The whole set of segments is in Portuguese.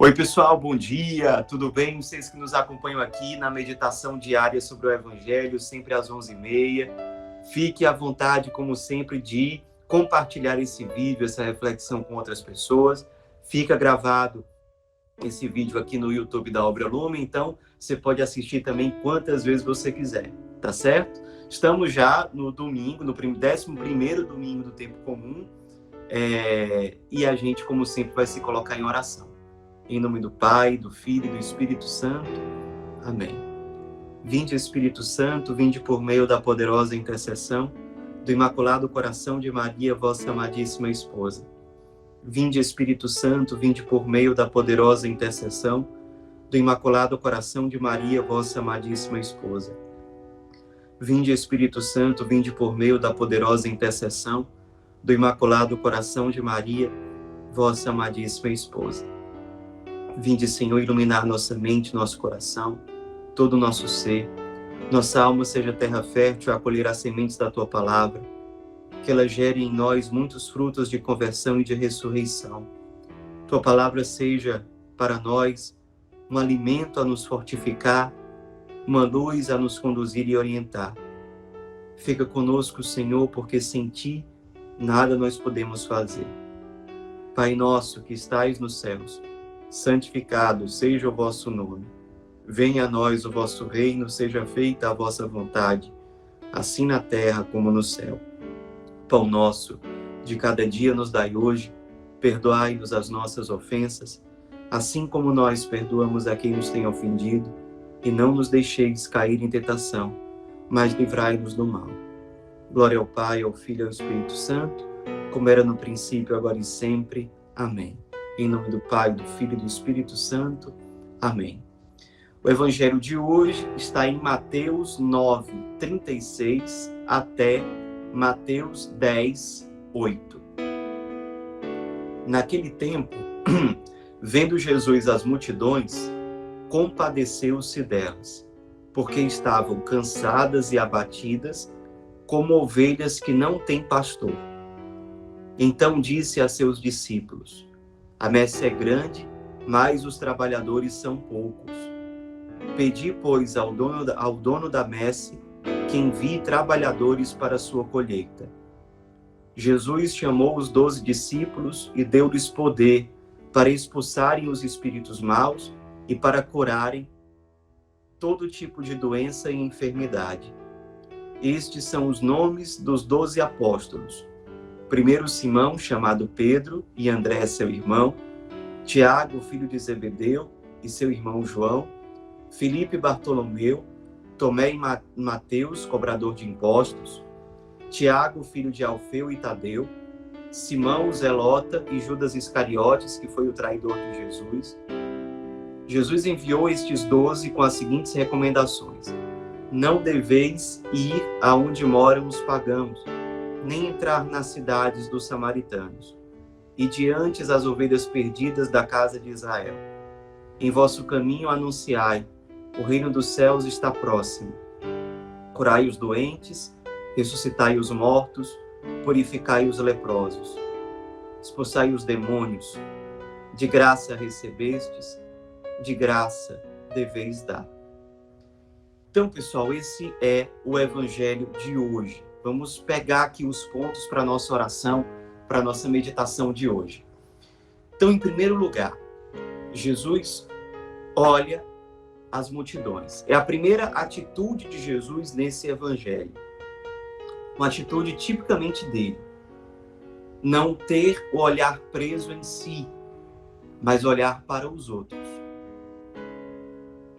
Oi, pessoal, bom dia, tudo bem? Vocês que nos acompanham aqui na meditação diária sobre o Evangelho, sempre às 11h30. Fique à vontade, como sempre, de compartilhar esse vídeo, essa reflexão com outras pessoas. Fica gravado esse vídeo aqui no YouTube da Obra Lumen, então você pode assistir também quantas vezes você quiser, tá certo? Estamos já no domingo, no 11º domingo do tempo comum, e a gente, como sempre, vai se colocar em oração. Em nome do Pai, do Filho e do Espírito Santo. Amém. Vinde, Espírito Santo, vinde por meio da poderosa intercessão do Imaculado Coração de Maria, vossa amadíssima esposa. Vinde, Espírito Santo, vinde por meio da poderosa intercessão do Imaculado Coração de Maria, vossa amadíssima esposa. Vinde, Espírito Santo, vinde por meio da poderosa intercessão do Imaculado Coração de Maria, vossa amadíssima esposa. Vinde, Senhor, iluminar nossa mente, nosso coração, todo o nosso ser. Nossa alma seja terra fértil a acolher as sementes da Tua palavra, que ela gere em nós muitos frutos de conversão e de ressurreição. Tua palavra seja para nós um alimento a nos fortificar, uma luz a nos conduzir e orientar. Fica conosco, Senhor, porque sem Ti nada nós podemos fazer. Pai nosso que estais nos céus, santificado seja o vosso nome. Venha a nós o vosso reino, seja feita a vossa vontade, assim na terra como no céu. Pão nosso de cada dia nos dai hoje, perdoai-nos as nossas ofensas, assim como nós perdoamos a quem nos tem ofendido, e não nos deixeis cair em tentação, mas livrai-nos do mal. Glória ao Pai, ao Filho e ao Espírito Santo, como era no princípio, agora e sempre. Amém. Em nome do Pai, do Filho e do Espírito Santo. Amém. O Evangelho de hoje está em Mateus 9, 36 até Mateus 10, 8. Naquele tempo, vendo Jesus as multidões, compadeceu-se delas, porque estavam cansadas e abatidas, como ovelhas que não têm pastor. Então disse a seus discípulos: a messe é grande, mas os trabalhadores são poucos. Pedi, pois, ao dono da messe que envie trabalhadores para a sua colheita. Jesus chamou os 12 discípulos e deu-lhes poder para expulsarem os espíritos maus e para curarem todo tipo de doença e enfermidade. Estes são os nomes dos 12 apóstolos. Primeiro Simão, chamado Pedro, e André, seu irmão, Tiago, filho de Zebedeu, e seu irmão João, Filipe e Bartolomeu, Tomé e Mateus, cobrador de impostos, Tiago, filho de Alfeu e Tadeu, Simão, o Zelota, e Judas Iscariotes, que foi o traidor de Jesus. Jesus enviou estes 12 com as seguintes recomendações: não deveis ir aonde moram os pagãos, nem entrar nas cidades dos samaritanos, e diante as ovelhas perdidas da casa de Israel. Em vosso caminho anunciai: o reino dos céus está próximo. Curai os doentes, ressuscitai os mortos, purificai os leprosos. Expulsai os demônios. De graça recebestes, de graça deveis dar. Então, pessoal, esse é o Evangelho de hoje. Vamos pegar aqui os pontos para a nossa oração, para a nossa meditação de hoje. Então, em primeiro lugar, Jesus olha as multidões. É a primeira atitude de Jesus nesse Evangelho. Uma atitude tipicamente dele. Não ter o olhar preso em si, mas olhar para os outros.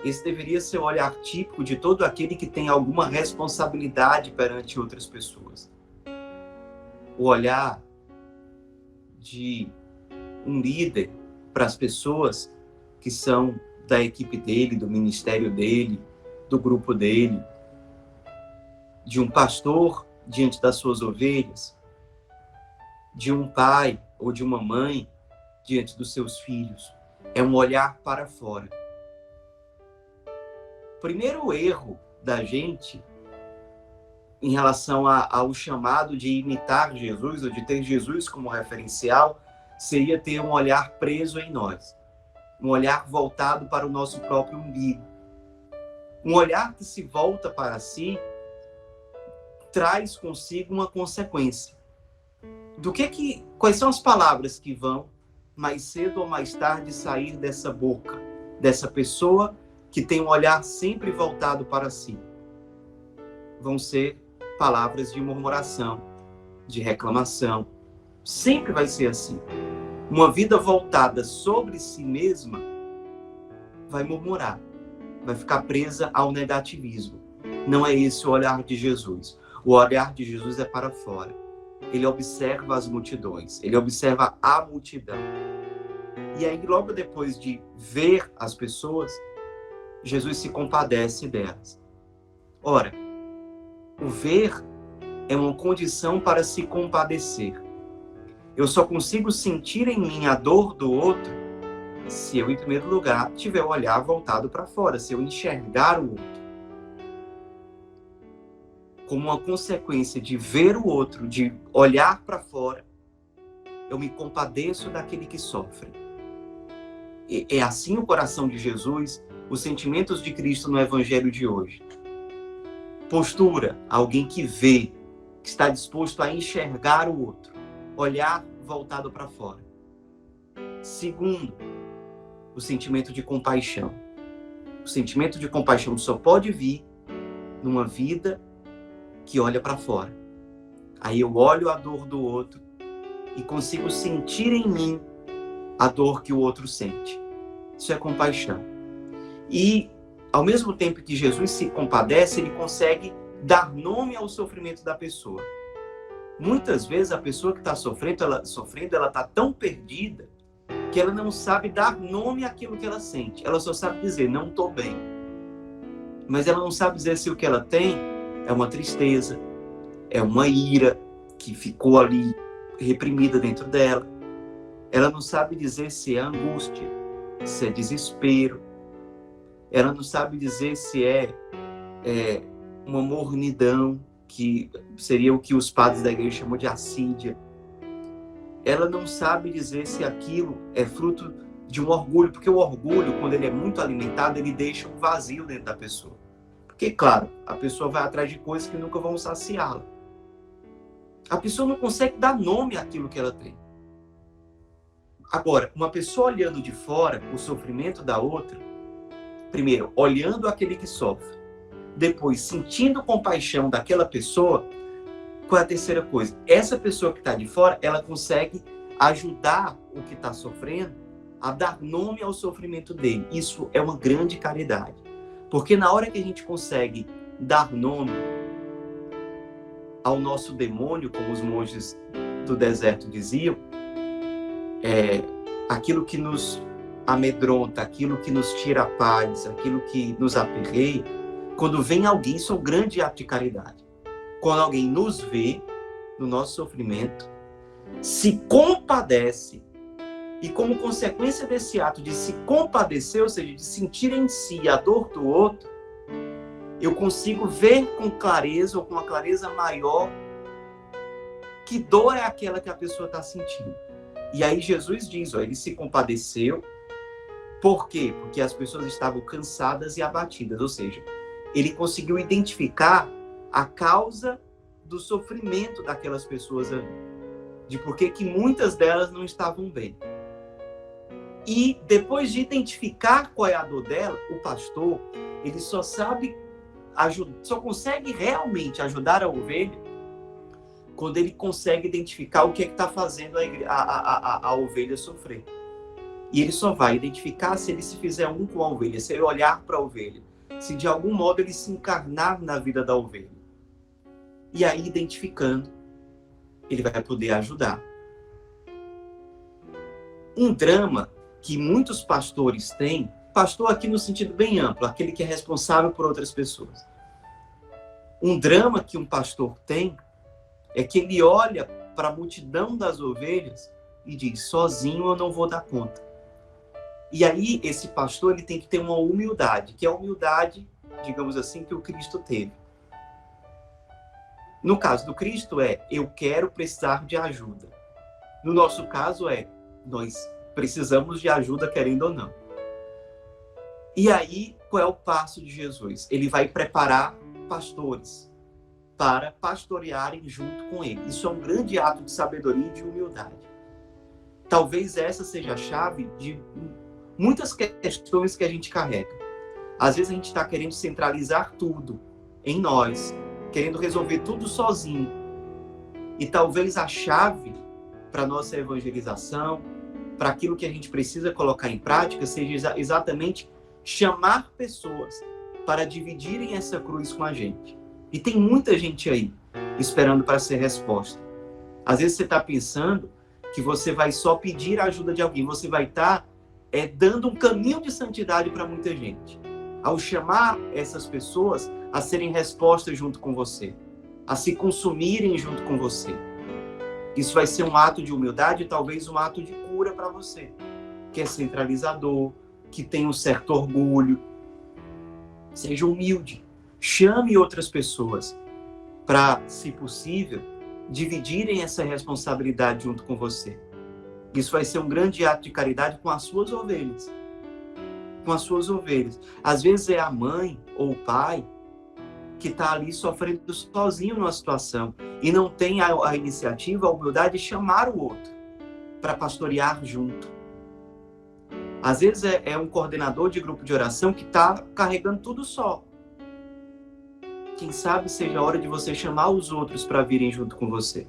Esse deveria ser o olhar típico de todo aquele que tem alguma responsabilidade perante outras pessoas. O olhar de um líder para as pessoas que são da equipe dele, do ministério dele, do grupo dele, de um pastor diante das suas ovelhas, de um pai ou de uma mãe diante dos seus filhos. É um olhar para fora. O primeiro erro da gente em relação ao chamado de imitar Jesus, ou de ter Jesus como referencial, seria ter um olhar preso em nós. um olhar voltado para o nosso próprio umbigo. Um olhar que se volta para si traz consigo uma consequência. Quais são as palavras que vão, mais cedo ou mais tarde, sair dessa boca, dessa pessoa que tem um olhar sempre voltado para si? Vão ser palavras de murmuração, de reclamação. Sempre vai ser assim. Uma vida voltada sobre si mesma vai murmurar, vai ficar presa ao negativismo. Não é esse o olhar de Jesus. O olhar de Jesus é para fora. Ele observa as multidões, ele observa a multidão. E aí, logo depois de ver as pessoas, Jesus se compadece delas. Ora, o ver é uma condição para se compadecer. Eu só consigo sentir em mim a dor do outro se eu, em primeiro lugar, tiver o olhar voltado para fora, se eu enxergar o outro. Como uma consequência de ver o outro, de olhar para fora, eu me compadeço daquele que sofre. É assim o coração de Jesus, os sentimentos de Cristo no Evangelho de hoje. Postura, alguém que vê, que está disposto a enxergar o outro, olhar voltado para fora. Segundo, o sentimento de compaixão. O sentimento de compaixão só pode vir numa vida que olha para fora. Aí eu olho a dor do outro e consigo sentir em mim a dor que o outro sente. Isso é compaixão. E, ao mesmo tempo que Jesus se compadece, ele consegue dar nome ao sofrimento da pessoa. Muitas vezes a pessoa que está sofrendo, ela está tão perdida que ela não sabe dar nome àquilo que ela sente. Ela só sabe dizer, não estou bem. Mas ela não sabe dizer se o que ela tem é uma tristeza, é uma ira que ficou ali reprimida dentro dela. Ela não sabe dizer se é angústia, se é desespero. Ela não sabe dizer se é uma mornidão, que seria o que os padres da igreja chamam de assídia. Ela não sabe dizer se aquilo é fruto de um orgulho, porque o orgulho, quando ele é muito alimentado, ele deixa um vazio dentro da pessoa. Porque, claro, a pessoa vai atrás de coisas que nunca vão saciá-la. A pessoa não consegue dar nome àquilo que ela tem. Agora, uma pessoa olhando de fora o sofrimento da outra, primeiro, olhando aquele que sofre, depois, sentindo compaixão daquela pessoa, qual é a terceira coisa? Essa pessoa que está de fora, ela consegue ajudar o que está sofrendo a dar nome ao sofrimento dele. Isso é uma grande caridade. Porque na hora que a gente consegue dar nome ao nosso demônio, como os monges do deserto diziam, aquilo que nos amedronta, aquilo que nos tira a paz, aquilo que nos aperreia, quando vem alguém, isso é um grande ato de caridade. Quando alguém nos vê no nosso sofrimento, se compadece, e como consequência desse ato de se compadecer, ou seja, de sentir em si a dor do outro, eu consigo ver com clareza, ou com uma clareza maior, que dor é aquela que a pessoa está sentindo. E aí Jesus diz, ele se compadeceu. Por quê? Porque as pessoas estavam cansadas e abatidas, ou seja, ele conseguiu identificar a causa do sofrimento daquelas pessoas ali, de por que muitas delas não estavam bem. E depois de identificar qual é a dor dela, o pastor, ele só consegue realmente ajudar a ovelha quando ele consegue identificar o que está fazendo a ovelha sofrer. E ele só vai identificar se ele se fizer um com a ovelha, se ele olhar para a ovelha, se de algum modo ele se encarnar na vida da ovelha. E aí, identificando, ele vai poder ajudar. Um drama que muitos pastores têm, pastor aqui no sentido bem amplo, aquele que é responsável por outras pessoas. Um drama que um pastor tem é que ele olha para a multidão das ovelhas e diz, sozinho eu não vou dar conta. E aí, esse pastor ele tem que ter uma humildade, que é a humildade, digamos assim, que o Cristo teve. No caso do Cristo eu quero precisar de ajuda. No nosso caso nós precisamos de ajuda querendo ou não. E aí, qual é o passo de Jesus? Ele vai preparar pastores para pastorearem junto com ele. Isso é um grande ato de sabedoria e de humildade. Talvez essa seja a chave de muitas questões que a gente carrega. Às vezes a gente está querendo centralizar tudo em nós, querendo resolver tudo sozinho. E talvez a chave para a nossa evangelização, para aquilo que a gente precisa colocar em prática, seja exatamente chamar pessoas para dividirem essa cruz com a gente. E tem muita gente aí esperando para ser resposta. Às vezes você está pensando que você vai só pedir a ajuda de alguém, você vai estar dando um caminho de santidade para muita gente. Ao chamar essas pessoas a serem respostas junto com você, a se consumirem junto com você. Isso vai ser um ato de humildade e talvez um ato de cura para você, que é centralizador, que tem um certo orgulho. Seja humilde. Chame outras pessoas para, se possível, dividirem essa responsabilidade junto com você. Isso vai ser um grande ato de caridade com as suas ovelhas. Com as suas ovelhas. Às vezes é a mãe ou o pai que está ali sofrendo sozinho numa situação e não tem a iniciativa, a humildade de chamar o outro para pastorear junto. Às vezes é um coordenador de grupo de oração que está carregando tudo só. Quem sabe seja a hora de você chamar os outros para virem junto com você.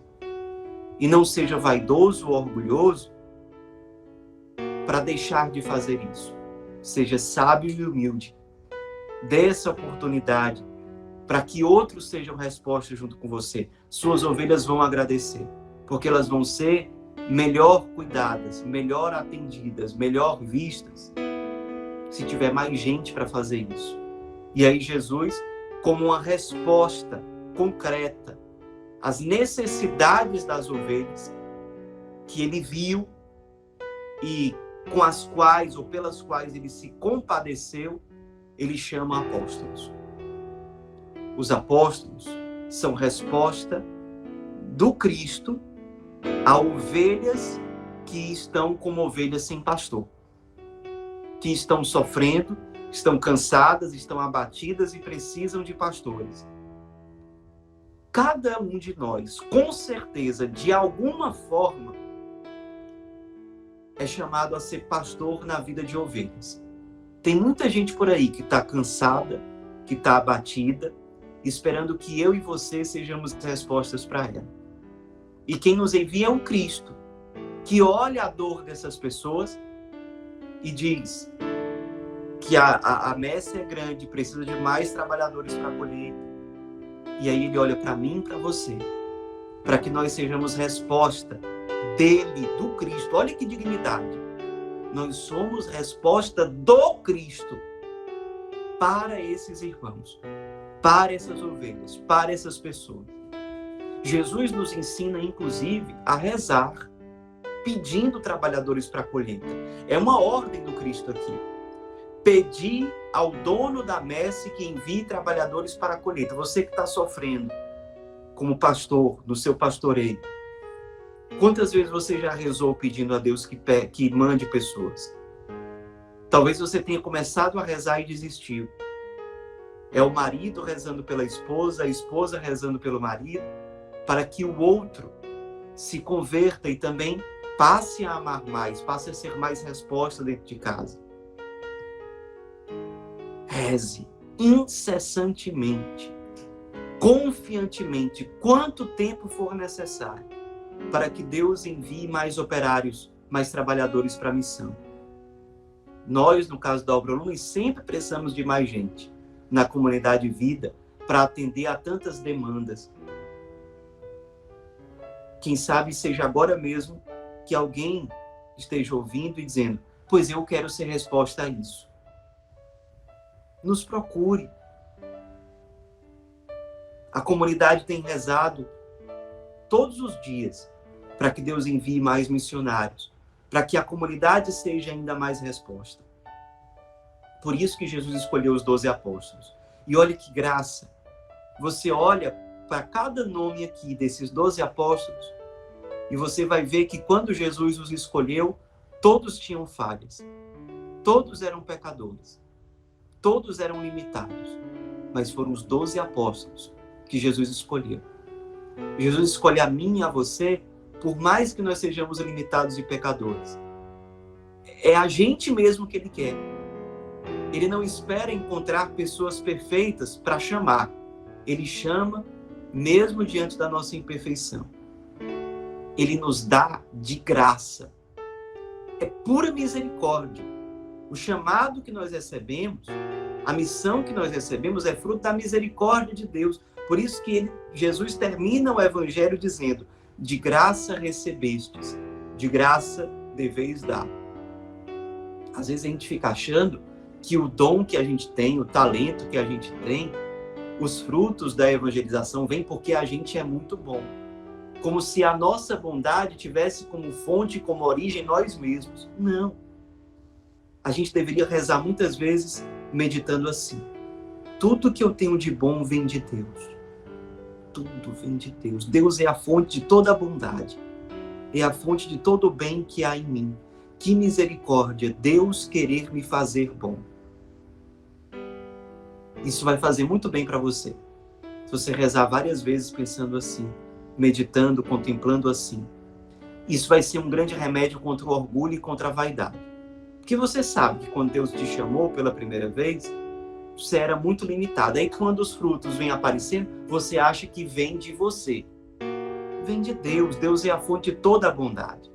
E não seja vaidoso ou orgulhoso para deixar de fazer isso. Seja sábio e humilde. Dê essa oportunidade para que outros sejam respostas junto com você. Suas ovelhas vão agradecer, porque elas vão ser melhor cuidadas, melhor atendidas, melhor vistas, se tiver mais gente para fazer isso. E aí Jesus, como uma resposta concreta às necessidades das ovelhas que ele viu e com as quais ou pelas quais ele se compadeceu, ele chama apóstolos. Os apóstolos são resposta do Cristo a ovelhas que estão como ovelhas sem pastor, que estão sofrendo, estão cansadas, estão abatidas e precisam de pastores. Cada um de nós, com certeza, de alguma forma, é chamado a ser pastor na vida de ovelhas. Tem muita gente por aí que está cansada, que está abatida, esperando que eu e você sejamos respostas para ela. E quem nos envia é o Cristo, que olha a dor dessas pessoas e diz que a messe é grande, precisa de mais trabalhadores para colher. E aí ele olha para mim e para você, para que nós sejamos resposta dele, do Cristo. Olha que dignidade. Nós somos resposta do Cristo para esses irmãos, para essas ovelhas, para essas pessoas. Jesus nos ensina, inclusive, a rezar, pedindo trabalhadores para a colheita. É uma ordem do Cristo aqui. Pedir ao dono da messe que envie trabalhadores para a colheita. Você que está sofrendo como pastor, no seu pastoreio, quantas vezes você já rezou pedindo a Deus que mande pessoas? Talvez você tenha começado a rezar e desistiu. É o marido rezando pela esposa, a esposa rezando pelo marido, para que o outro se converta e também passe a amar mais, passe a ser mais resposta dentro de casa. Reze incessantemente, confiantemente, quanto tempo for necessário, para que Deus envie mais operários, mais trabalhadores para a missão. Nós, no caso da Obra Lumen, sempre precisamos de mais gente na comunidade Vida para atender a tantas demandas. Quem sabe seja agora mesmo que alguém esteja ouvindo e dizendo: pois eu quero ser resposta a isso. Nos procure. A comunidade tem rezado todos os dias para que Deus envie mais missionários, para que a comunidade seja ainda mais resposta. Por isso que Jesus escolheu os 12 apóstolos. E olha que graça. Você olha para cada nome aqui desses 12 apóstolos e você vai ver que quando Jesus os escolheu, todos tinham falhas. Todos eram pecadores. todos eram limitados, mas foram os 12 apóstolos que Jesus escolheu. Jesus escolhe a mim e a você, por mais que nós sejamos limitados e pecadores. É a gente mesmo que ele quer. Ele não espera encontrar pessoas perfeitas para chamar. Ele chama mesmo diante da nossa imperfeição. Ele nos dá de graça. É pura misericórdia. O chamado que nós recebemos, a missão que nós recebemos é fruto da misericórdia de Deus. Por isso que Jesus termina o Evangelho dizendo: de graça recebestes, de graça deveis dar. Às vezes a gente fica achando que o dom que a gente tem, o talento que a gente tem, os frutos da evangelização vêm porque a gente é muito bom. Como se a nossa bondade tivesse como fonte, como origem nós mesmos. Não. A gente deveria rezar muitas vezes meditando assim: tudo que eu tenho de bom vem de Deus. Tudo vem de Deus. Deus é a fonte de toda a bondade. É a fonte de todo o bem que há em mim. Que misericórdia, Deus querer me fazer bom. Isso vai fazer muito bem para você. Se você rezar várias vezes pensando assim, meditando, contemplando assim. Isso vai ser um grande remédio contra o orgulho e contra a vaidade. Porque você sabe que quando Deus te chamou pela primeira vez, você era muito limitado. Aí quando os frutos vêm aparecendo, você acha que vem de você. Vem de Deus. Deus é a fonte de toda a bondade,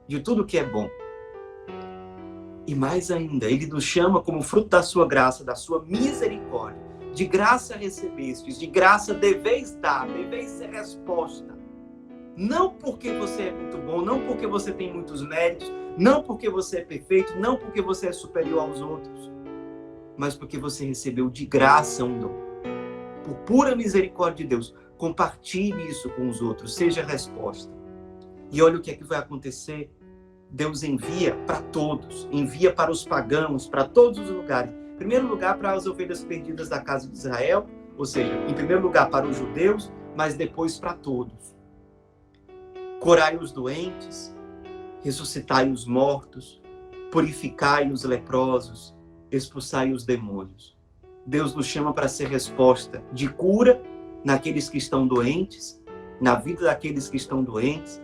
de tudo que é bom. E mais ainda, ele nos chama como fruto da sua graça, da sua misericórdia. De graça recebestes, de graça deveis dar, deveis ser resposta. Não porque você é muito bom, não porque você tem muitos méritos, não porque você é perfeito, não porque você é superior aos outros, mas porque você recebeu de graça um dom. Por pura misericórdia de Deus, compartilhe isso com os outros, seja a resposta. E olha o que é que vai acontecer. Deus envia para todos, envia para os pagãos, para todos os lugares. Em primeiro lugar, para as ovelhas perdidas da casa de Israel, ou seja, em primeiro lugar para os judeus, mas depois para todos. Curai os doentes, ressuscitai os mortos, purificai os leprosos, expulsai os demônios. Deus nos chama para ser resposta de cura naqueles que estão doentes, na vida daqueles que estão doentes.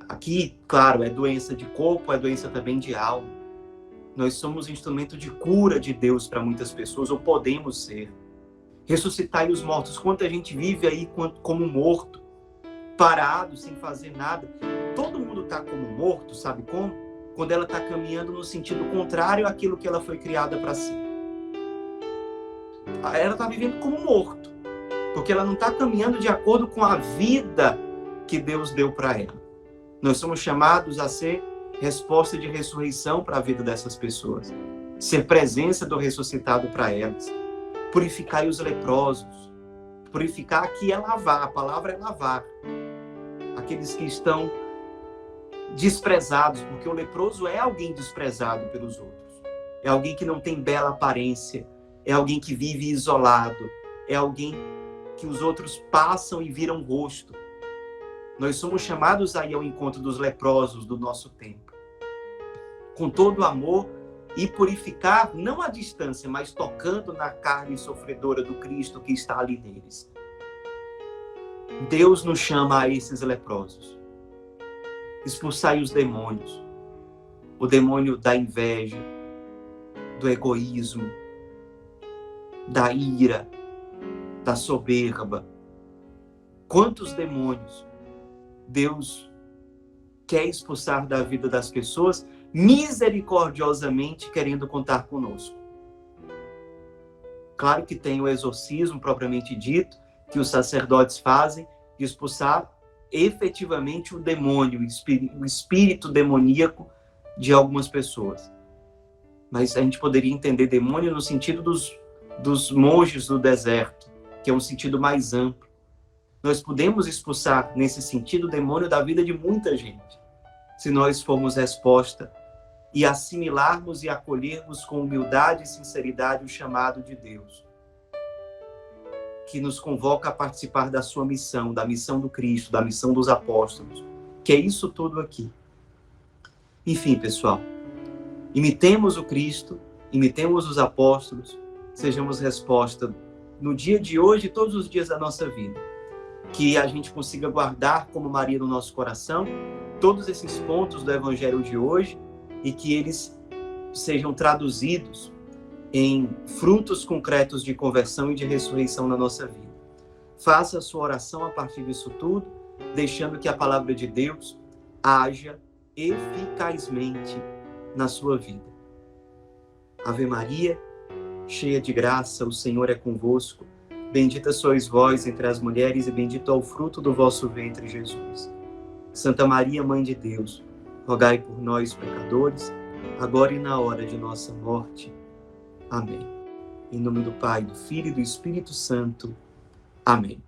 Aqui, claro, é doença de corpo, é doença também de alma. Nós somos instrumento de cura de Deus para muitas pessoas, ou podemos ser. Ressuscitai os mortos. Quanta gente vive aí como morto, parado, sem fazer nada. Todo mundo está como morto, sabe como? Quando ela está caminhando no sentido contrário àquilo que ela foi criada para ser. Ela está vivendo como morto, porque ela não está caminhando de acordo com a vida que Deus deu para ela. Nós somos chamados a ser resposta de ressurreição para a vida dessas pessoas. Ser presença do ressuscitado para elas. Purificai os leprosos. Purificar aqui é lavar, a palavra é lavar. Aqueles que estão desprezados, porque o leproso é alguém desprezado pelos outros. É alguém que não tem bela aparência. É alguém que vive isolado. É alguém que os outros passam e viram o rosto. Nós somos chamados aí ao encontro dos leprosos do nosso tempo. Com todo o amor e purificar, não à distância, mas tocando na carne sofredora do Cristo que está ali neles. Deus nos chama a esses leprosos. Expulsai os demônios. O demônio da inveja, do egoísmo, da ira, da soberba. Quantos demônios Deus quer expulsar da vida das pessoas, misericordiosamente querendo contar conosco. Claro que tem o exorcismo propriamente dito, que os sacerdotes fazem, de expulsar efetivamente o demônio, o espírito demoníaco de algumas pessoas. Mas a gente poderia entender demônio no sentido dos monges do deserto, que é um sentido mais amplo. Nós podemos expulsar, nesse sentido, o demônio da vida de muita gente, se nós formos resposta e assimilarmos e acolhermos com humildade e sinceridade o chamado de Deus, que nos convoca a participar da sua missão, da missão do Cristo, da missão dos apóstolos, que é isso tudo aqui. Enfim, pessoal, imitemos o Cristo, imitemos os apóstolos, sejamos resposta no dia de hoje e todos os dias da nossa vida. Que a gente consiga guardar como Maria no nosso coração todos esses pontos do Evangelho de hoje e que eles sejam traduzidos em frutos concretos de conversão e de ressurreição na nossa vida. Faça a sua oração a partir disso tudo, deixando que a palavra de Deus haja eficazmente na sua vida. Ave Maria, cheia de graça, o Senhor é convosco. Bendita sois vós entre as mulheres e bendito é o fruto do vosso ventre, Jesus. Santa Maria, Mãe de Deus, rogai por nós, pecadores, agora e na hora de nossa morte. Amém. Em nome do Pai, do Filho e do Espírito Santo. Amém.